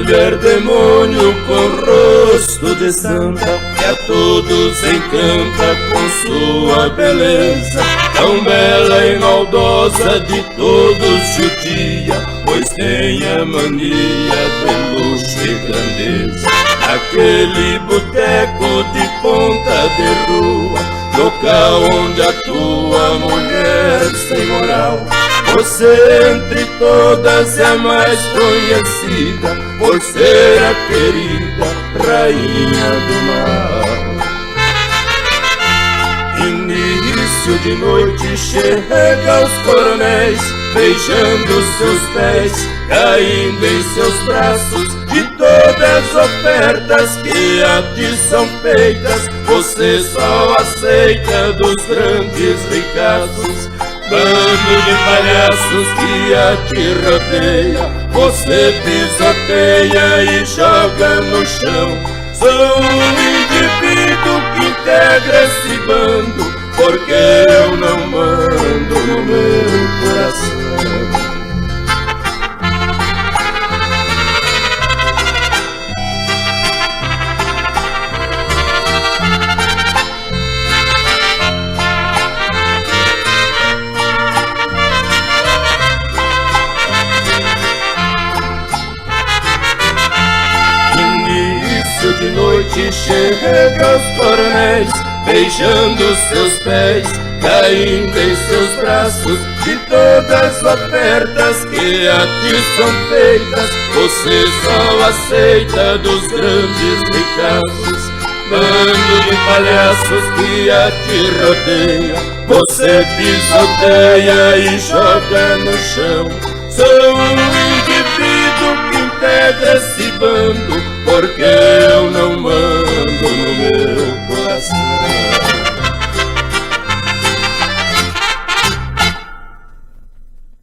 mulher demônio com rosto de santa, que a todos encanta com sua beleza, tão bela e maldosa, de todos judia, pois tem a mania de luxo e grandeza. Aquele boteco de ponta de rua, local onde atua mulher sem moral, você entre todas é a mais conhecida, por ser a querida rainha do mar. Início de noite chega aos coronéis, beijando seus pés, caindo em seus braços, de todas as ofertas que a ti são feitas, você só aceita dos grandes ricaços. Bando de palhaços que a ti rodeia, você pisoteia e joga no chão. Sou um indivíduo que integra esse bando, porque eu não mando no meu coração. De noite chega aos coronéis, beijando seus pés, caindo em seus braços, de todas as ofertas que a ti são feitas, você só aceita dos grandes ricaços. Bando de palhaços que a ti rodeia, você pisoteia e joga no chão. Sou um indivíduo que integra esse bando, porque eu não